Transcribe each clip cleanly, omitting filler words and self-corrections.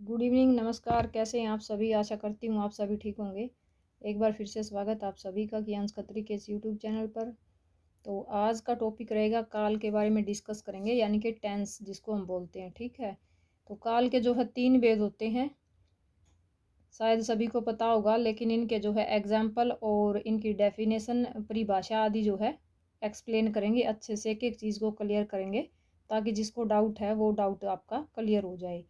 Good evening, नमस्कार। कैसे हैं आप सभी? आशा करती हूँ आप सभी ठीक होंगे। एक बार फिर से स्वागत आप सभी का ज्ञान खत्री के इस यूट्यूब चैनल पर। तो आज का टॉपिक रहेगा काल के बारे में डिस्कस करेंगे, यानी कि टेंस जिसको हम बोलते हैं। ठीक है, तो काल के जो है 3 भेद होते हैं, शायद सभी को पता होगा, लेकिन इनके जो है एग्जाम्पल और इनकी डेफिनेशन, परिभाषा आदि जो है एक्सप्लेन करेंगे अच्छे से, एक एक चीज़ को क्लियर करेंगे ताकि जिसको डाउट है वो डाउट आपका क्लियर हो जाए।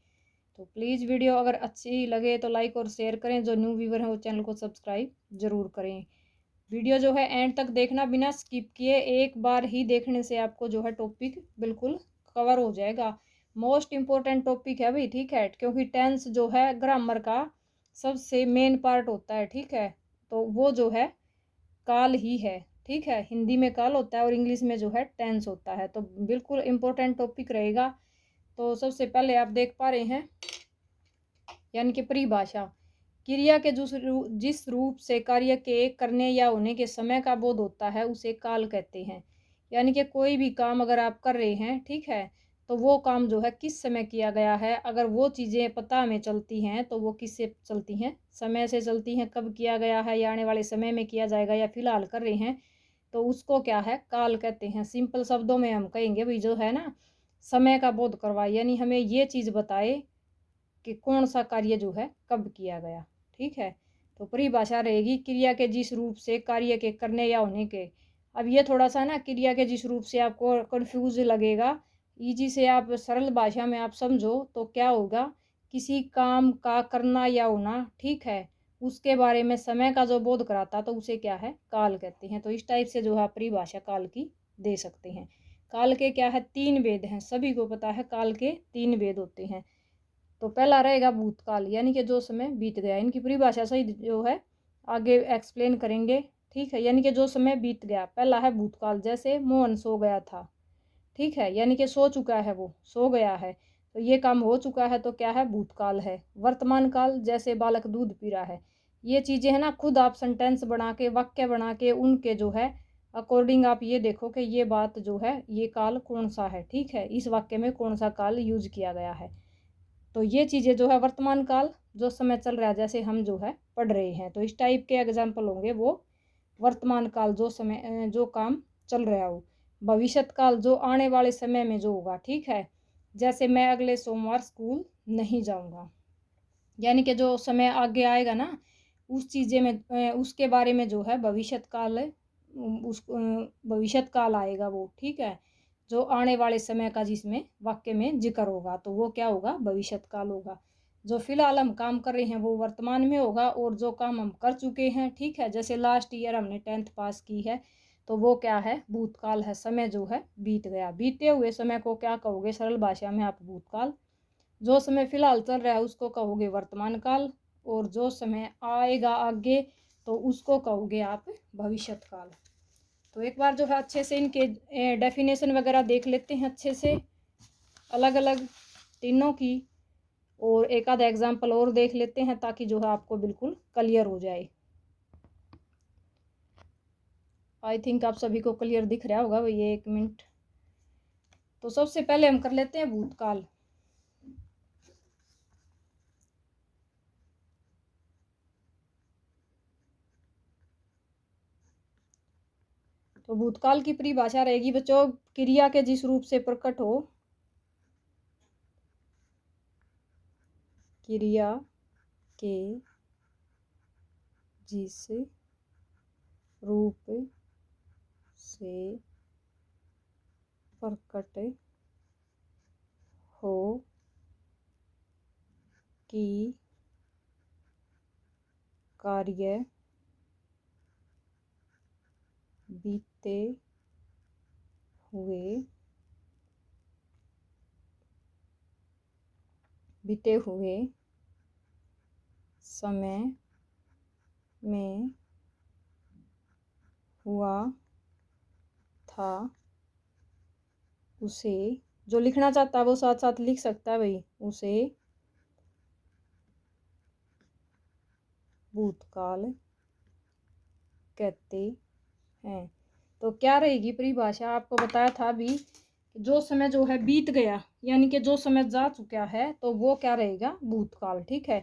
तो प्लीज़ वीडियो अगर अच्छी लगे तो लाइक और शेयर करें, जो न्यू व्यूवर हैं वो चैनल को सब्सक्राइब जरूर करें। वीडियो जो है एंड तक देखना, बिना स्किप किए। एक बार ही देखने से आपको जो है टॉपिक बिल्कुल कवर हो जाएगा। मोस्ट इम्पोर्टेंट टॉपिक है भाई, ठीक है, क्योंकि टेंस जो है ग्रामर का सबसे मेन पार्ट होता है। ठीक है, तो वो जो है काल ही है। ठीक है, हिंदी में काल होता है और इंग्लिश में जो है टेंस होता है, तो बिल्कुल इम्पोर्टेंट टॉपिक रहेगा। तो सबसे पहले आप देख पा रहे हैं, यानी कि परिभाषा। क्रिया के जिस रूप से कार्य के करने या होने के समय का बोध होता है उसे काल कहते हैं। यानी कि कोई भी काम अगर आप कर रहे हैं, ठीक है, तो वो काम जो है किस समय किया गया है, अगर वो चीज़ें पता हमें चलती हैं तो वो किससे चलती हैं? समय से चलती हैं। कब किया गया है या आने वाले समय में किया जाएगा या फिलहाल कर रहे हैं, तो उसको क्या है? काल कहते हैं। सिंपल शब्दों में हम कहेंगे भाई जो है ना, समय का बोध करवाए, यानी हमें ये चीज़ बताए कि कौन सा कार्य जो है कब किया गया। ठीक है, तो परिभाषा रहेगी क्रिया के जिस रूप से कार्य के करने या होने के। अब ये थोड़ा सा ना, क्रिया के जिस रूप से आपको कंफ्यूज लगेगा, इजी से आप सरल भाषा में आप समझो तो क्या होगा, किसी काम का करना या होना, ठीक है, उसके बारे में समय का जो बोध कराता तो उसे क्या है? काल कहते हैं। तो इस टाइप से जो है परिभाषा काल की दे सकते हैं। काल के क्या है? 3 भेद हैं, सभी को पता है काल के 3 भेद होते हैं। तो पहला रहेगा भूतकाल, यानी कि जो समय बीत गया। इनकी परिभाषा सही जो है आगे एक्सप्लेन करेंगे। ठीक है, यानी कि जो समय बीत गया। पहला है भूतकाल, जैसे मोहन सो गया था, ठीक है, यानी कि सो चुका है, वो सो गया है, तो ये काम हो चुका है, तो क्या है? भूतकाल है। वर्तमान काल, जैसे बालक दूध पी रहा है। ये चीज़ें है ना, खुद आप सेंटेंस बना के, वाक्य बना के, उनके जो है अकॉर्डिंग आप ये देखो कि ये बात जो है, ये काल कौन सा है, ठीक है, इस वाक्य में कौन सा काल यूज किया गया है। तो ये चीज़ें जो है वर्तमान काल, जो समय चल रहा है, जैसे हम जो है पढ़ रहे हैं, तो इस टाइप के एग्जाम्पल होंगे वो वर्तमान काल, जो समय जो काम चल रहा हो। भविष्यत काल, जो आने वाले समय में जो होगा, ठीक है, जैसे मैं अगले सोमवार स्कूल नहीं जाऊंगा, यानी कि जो समय आगे आएगा ना, उस चीज़ें में उसके बारे में जो है भविष्यत काल है, उस भविष्यत काल आएगा वो, ठीक है, जो आने वाले समय का जिसमें वाक्य में जिक्र होगा, तो वो क्या होगा? भविष्यत काल होगा। जो फिलहाल हम काम कर रहे हैं वो वर्तमान में होगा, और जो काम हम कर चुके हैं, ठीक है, जैसे लास्ट ईयर हमने 10th पास की है, तो वो क्या है? भूतकाल है। समय जो है बीत गया। बीते हुए समय को क्या कहोगे सरल भाषा में आप? भूतकाल। जो समय फिलहाल चल रहा है उसको कहोगे वर्तमान काल, और जो समय आएगा आगे तो उसको कहोगे आप भविष्यत काल। तो एक बार जो है अच्छे से इनके डेफिनेशन वगैरह देख लेते हैं अच्छे से, अलग अलग तीनों की, और एक आधा एग्जाम्पल और देख लेते हैं ताकि जो है आपको बिल्कुल क्लियर हो जाए। आई थिंक आप सभी को क्लियर दिख रहा होगा भैया, 1 मिनट। तो सबसे पहले हम कर लेते हैं भूतकाल। तो भूतकाल की परिभाषा रहेगी बच्चों, क्रिया के जिस रूप से प्रकट हो, क्रिया के जिस रूप से प्रकट हो कि कार्य बीते हुए समय में हुआ था, उसे, जो लिखना चाहता है वो साथ साथ लिख सकता है भाई, उसे भूतकाल कहते हैं। तो क्या रहेगी परिभाषा? आपको बताया था अभी जो समय जो है बीत गया, यानी कि जो समय जा चुका है, तो वो क्या रहेगा, भूतकाल। ठीक है।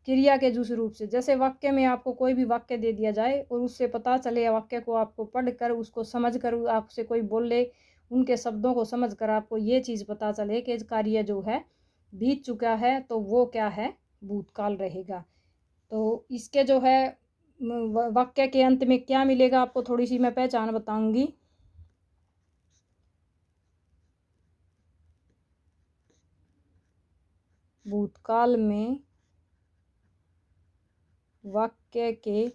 क्रिया के दूसरे रूप से, जैसे वाक्य में आपको कोई भी वाक्य दे दिया जाए और उससे पता चले, वाक्य को आपको पढ़कर उसको समझ कर आपसे कोई बोले, उनके शब्दों को समझ कर आपको ये चीज़ पता चले कि कार्य जो है बीत चुका है, तो वो क्या है, भूतकाल रहेगा। तो इसके जो है वाक्य के अंत में क्या मिलेगा आपको, थोड़ी सी मैं पहचान बताऊंगी। भूतकाल में वाक्य के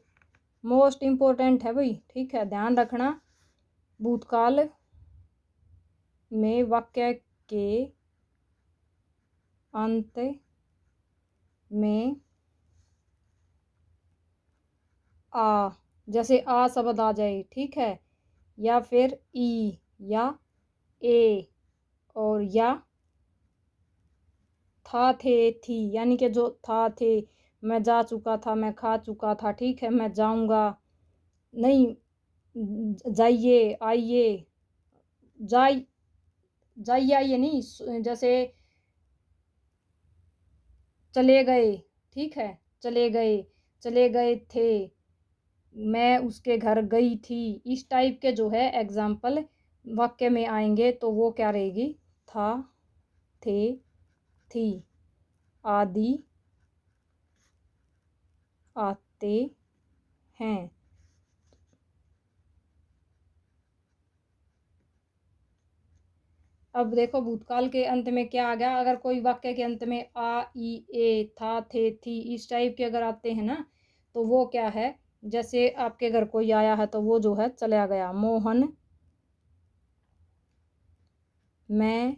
मोस्ट इम्पोर्टेंट है भाई, ठीक है, ध्यान रखना। भूतकाल में वाक्य के अंत में आ, जैसे आ शब्द आ जाए, ठीक है, या फिर ई या ए, और या था थे थी, यानी कि जो था थे, मैं जा चुका था, मैं खा चुका था, ठीक है, मैं जाऊंगा, नहीं, जाइए आइए, जाइए जाइए आइए नहीं, जैसे चले गए, ठीक है, चले गए, चले गए थे, मैं उसके घर गई थी, इस टाइप के जो है एग्जाम्पल वाक्य में आएंगे, तो वो क्या रहेगी, था, थे, थी, आदि आते हैं। अब देखो भूतकाल के अंत में क्या आ गया, अगर कोई वाक्य के अंत में आ, ई, ए, था, थे, थी, इस टाइप के अगर आते हैं ना, तो वो क्या है, जैसे आपके घर कोई आया है, तो वो जो है चला गया, मोहन मैं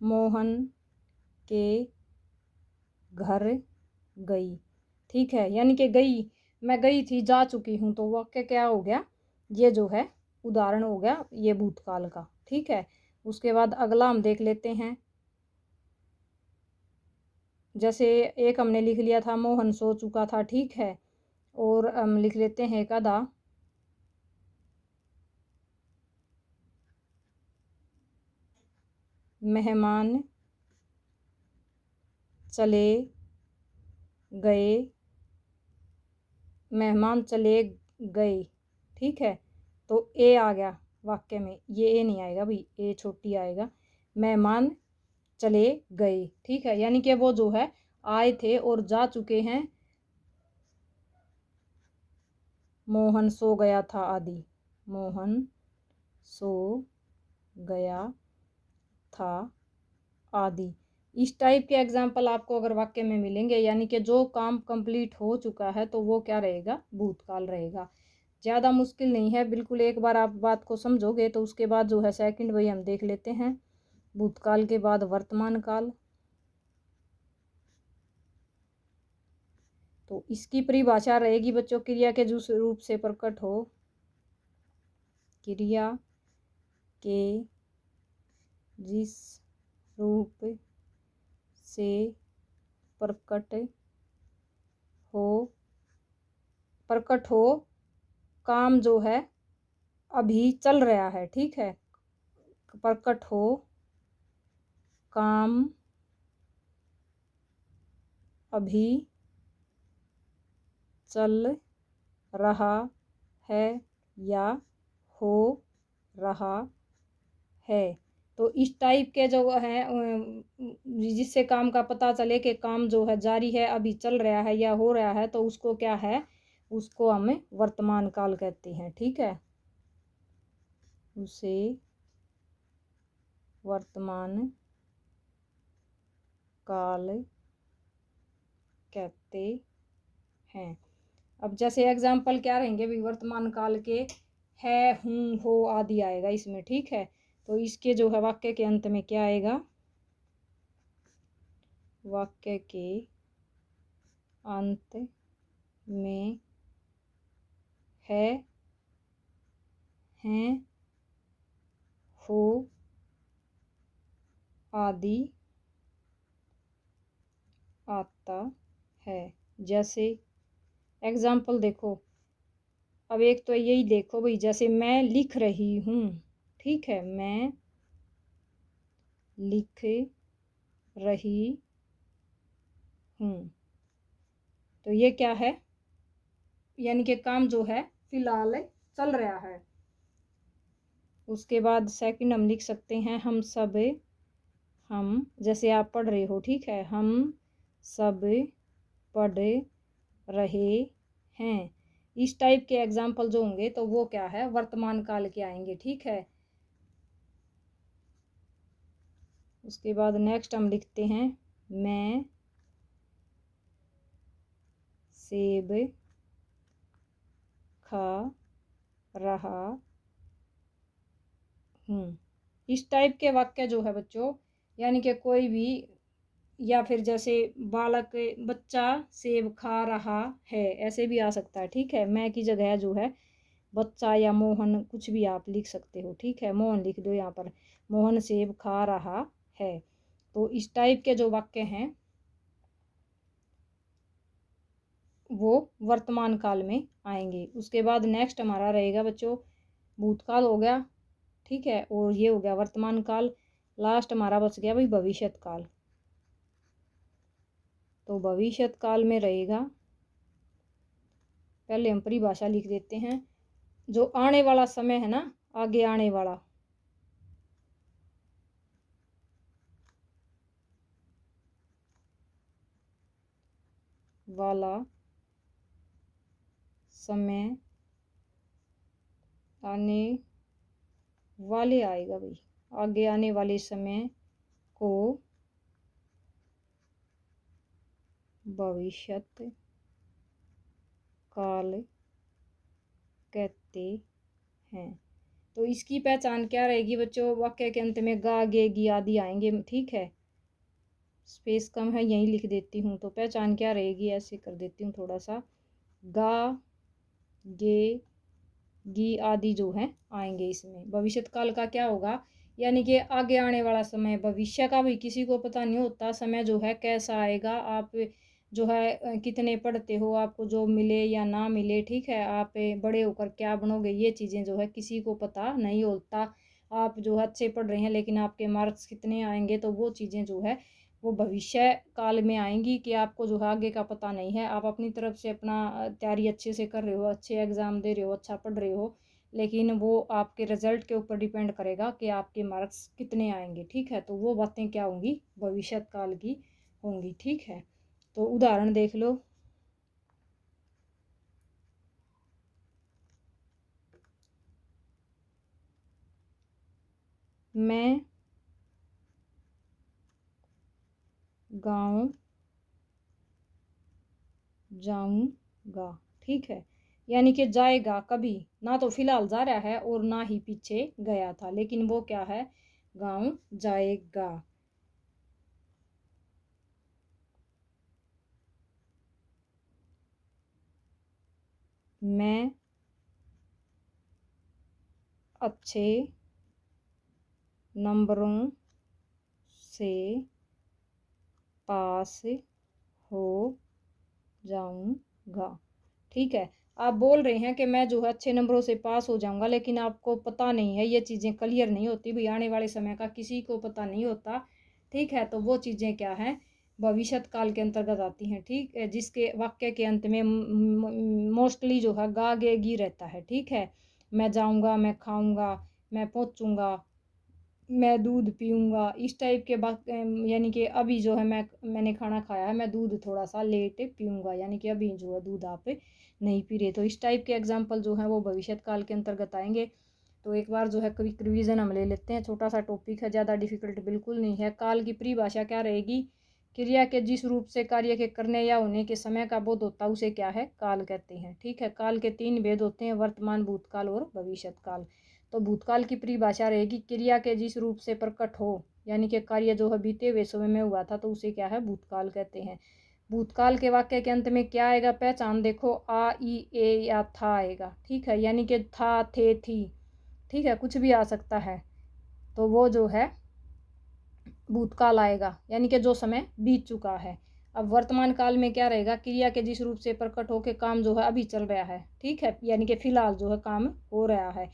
मोहन के घर गई, ठीक है, यानी कि गई, मैं गई थी, जा चुकी हूँ, तो वाक्य क्या हो गया, ये जो है उदाहरण हो गया ये भूतकाल का। ठीक है। उसके बाद अगला हम देख लेते हैं, जैसे एक हमने लिख लिया था मोहन सो चुका था, ठीक है, और हम लिख लेते हैं एक आधा, मेहमान चले गए, मेहमान चले गए, ठीक है, तो ए आ गया वाक्य में, ये ए नहीं आएगा भाई, ए छोटी आएगा, मेहमान चले गए, ठीक है, यानी कि वो जो है आए थे और जा चुके हैं, मोहन सो गया था आदि, मोहन सो गया था आदि, इस टाइप के एग्जाम्पल आपको अगर वाक्य में मिलेंगे, यानी कि जो काम कंप्लीट हो चुका है, तो वो क्या रहेगा, भूतकाल रहेगा। ज़्यादा मुश्किल नहीं है, बिल्कुल एक बार आप बात को समझोगे, तो उसके बाद जो है सेकंड वही हम देख लेते हैं, भूतकाल के बाद वर्तमान काल। तो इसकी परिभाषा रहेगी बच्चों, क्रिया के जिस रूप से प्रकट हो, क्रिया के जिस रूप से प्रकट हो, प्रकट हो, काम जो है अभी चल रहा है, ठीक है, प्रकट हो, काम अभी चल रहा है या हो रहा है, तो इस टाइप के जो है जिससे काम का पता चले कि काम जो है जारी है, अभी चल रहा है या हो रहा है, तो उसको क्या है, उसको हम वर्तमान काल कहते हैं, ठीक है, उसे वर्तमान काल कहते हैं। अब जैसे एग्जाम्पल क्या रहेंगे भी वर्तमान काल के, है, हूँ, हो आदि आएगा इसमें, ठीक है, तो इसके जो है वाक्य के अंत में क्या आएगा, वाक्य के अंत में है, हैं, हो आदि आता है। जैसे एग्जाम्पल देखो, अब एक तो यही देखो भाई, जैसे मैं लिख रही हूँ, ठीक है, मैं लिख रही हूँ, तो ये क्या है, यानी कि काम जो है फिलहाल चल रहा है। उसके बाद सेकंड हम लिख सकते हैं हम सब, हम जैसे आप पढ़ रहे हो, ठीक है, हम सब पढ़ रहे हैं। इस टाइप के एग्जाम्पल जो होंगे तो वो क्या है, वर्तमान काल के आएंगे, ठीक है। उसके बाद नेक्स्ट हम लिखते हैं मैं सेब खा रहा हूँ। इस टाइप के वाक्य जो है बच्चों, यानी कि कोई भी, या फिर जैसे बालक, बच्चा सेब खा रहा है, ऐसे भी आ सकता है, ठीक है। मैं की जगह जो है बच्चा या मोहन कुछ भी आप लिख सकते हो, ठीक है, मोहन लिख दो यहाँ पर, मोहन सेब खा रहा है। तो इस टाइप के जो वाक्य हैं वो वर्तमान काल में आएंगे। उसके बाद नेक्स्ट हमारा रहेगा बच्चों, भूतकाल हो गया, ठीक है, और ये हो गया वर्तमान काल। लास्ट हमारा बच गया भाई भविष्यत काल। तो भविष्यत काल में रहेगा, पहले हम परिभाषा लिख देते हैं, जो आने वाला समय है ना, आगे आने वाला, वाला समय, आने वाले आएगा भाई, आगे आने वाले समय को भविष्यत काल कहते हैं। तो इसकी पहचान क्या रहेगी बच्चों, वाक्य के अंत में गा गे गी आदि आएंगे, ठीक है, स्पेस कम है यहीं लिख देती हूँ। तो पहचान क्या रहेगी, ऐसे कर देती हूँ थोड़ा सा, गा गे गी आदि जो है आएंगे इसमें। भविष्यत काल का क्या होगा, यानी कि आगे आने वाला समय, भविष्य का भी किसी को पता नहीं होता, समय जो है कैसा आएगा, आप जो है कितने पढ़ते हो, आपको जॉब मिले या ना मिले, ठीक है, आप बड़े होकर क्या बनोगे, ये चीज़ें जो है किसी को पता नहीं होता। आप जो है अच्छे पढ़ रहे हैं लेकिन आपके मार्क्स कितने आएंगे, तो वो चीज़ें जो है वो भविष्य काल में आएंगी, कि आपको जो है आगे का पता नहीं है। आप अपनी तरफ से अपना तैयारी अच्छे से कर रहे हो, अच्छे एग्ज़ाम दे रहे हो, अच्छा पढ़ रहे हो, लेकिन वो आपके रिजल्ट के ऊपर डिपेंड करेगा कि आपके मार्क्स कितने आएंगे, ठीक है। तो वो बातें क्या होंगी, भविष्य काल की होंगी, ठीक है। तो उदाहरण देख लो, मैं गाँव जाऊंगा, ठीक है, यानी कि जाएगा कभी, ना तो फिलहाल जा रहा है और ना ही पीछे गया था, लेकिन वो क्या है, गाँव जाएगा। मैं अच्छे नंबरों से पास हो जाऊंगा, ठीक है। आप बोल रहे हैं कि मैं जो है अच्छे नंबरों से पास हो जाऊंगा, लेकिन आपको पता नहीं है, ये चीज़ें क्लियर नहीं होती भाई, आने वाले समय का किसी को पता नहीं होता, ठीक है। तो वो चीज़ें क्या हैं, भविष्यत काल के अंतर्गत आती हैं, ठीक है, जिसके वाक्य के अंत में मोस्टली जो है गा गे गी रहता है, ठीक है। मैं जाऊंगा, मैं खाऊंगा, मैं पहुंचूंगा, मैं दूध पीऊँगा, इस टाइप के बात, यानी कि अभी जो है मैंने खाना खाया है, मैं दूध थोड़ा सा लेट पीऊँगा, यानी कि अभी जो है दूध आप नहीं पी रहे। तो इस टाइप के एग्जाम्पल जो हैं वो भविष्यत काल के अंतर्गत आएंगे। तो एक बार जो है क्विक रिवीजन हम ले लेते हैं, छोटा सा टॉपिक है, ज़्यादा डिफिकल्ट बिल्कुल नहीं है। काल की परिभाषा क्या रहेगी, क्रिया के जिस रूप से कार्य के करने या होने के समय का बोध होता है उसे क्या है, काल कहते हैं, ठीक है। काल के 3 भेद होते हैं, वर्तमान, भूतकाल और भविष्यत काल। तो भूतकाल की परिभाषा रहेगी, क्रिया के जिस रूप से प्रकट हो, यानी कि कार्य जो है बीते हुए समय में हुआ था, तो उसे क्या है, भूतकाल कहते हैं। भूतकाल के वाक्य के अंत में क्या आएगा, पहचान देखो, आ ई ए या था आएगा, ठीक है, यानी कि था, थे, थी, ठीक है, कुछ भी आ सकता है। तो वो जो है भूतकाल आएगा, यानी कि जो समय बीत चुका है। अब वर्तमान काल में क्या रहेगा, क्रिया के जिस रूप से प्रकट होकर काम जो है अभी चल रहा है, ठीक है, यानी कि फिलहाल जो है काम हो रहा है।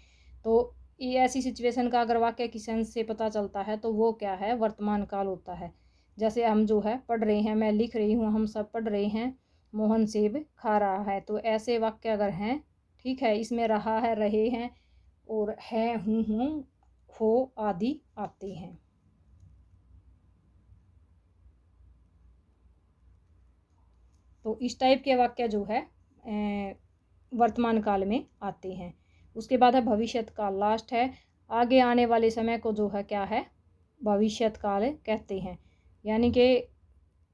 तो ये ऐसी सिचुएशन का अगर वाक्य की सेंस से पता चलता है तो वो क्या है, वर्तमान काल होता है। जैसे हम जो है पढ़ रहे हैं, मैं लिख रही हूँ, हम सब पढ़ रहे हैं, मोहन सेब खा रहा है। तो ऐसे वाक्य अगर हैं, ठीक है, इसमें रहा है, रहे हैं और है, हूँ, हो आदि आते हैं। तो इस टाइप के वाक्य जो है वर्तमान काल में आते हैं। उसके बाद है भविष्यत काल, लास्ट है। आगे आने वाले समय को जो है क्या है, भविष्यत काल कहते हैं। यानी कि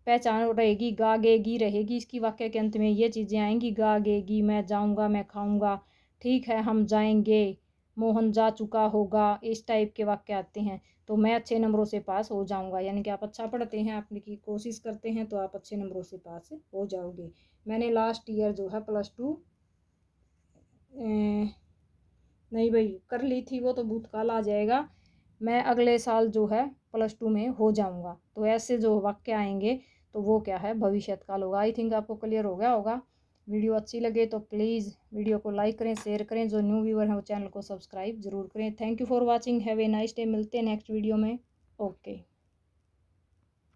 पहचान रहेगी, गागेगी रहेगी, इसकी वाक्य के अंत में ये चीज़ें आएंगी, गागेगी, मैं जाऊंगा, मैं खाऊंगा, ठीक है, हम जाएंगे, मोहन जा चुका होगा, इस टाइप के वाक्य आते हैं। तो मैं अच्छे नंबरों से पास हो जाऊंगा, यानी कि आप अच्छा पढ़ते हैं, आपने की कोशिश करते हैं तो आप अच्छे नंबरों से पास हो जाओगे। मैंने लास्ट ईयर जो है +2 नहीं भाई कर ली थी, वो तो भूतकाल आ जाएगा। मैं अगले साल जो है +2 में हो जाऊंगा। तो ऐसे जो वाक्य आएंगे तो वो क्या है, भविष्यत काल होगा। आई थिंक आपको क्लियर हो गया होगा। वीडियो अच्छी लगे तो प्लीज़ वीडियो को लाइक करें, शेयर करें, जो न्यू व्यूअर हैं वो चैनल को सब्सक्राइब जरूर करें। Thank you for watching, have a nice day. मिलते हैं नेक्स्ट वीडियो में। ओके।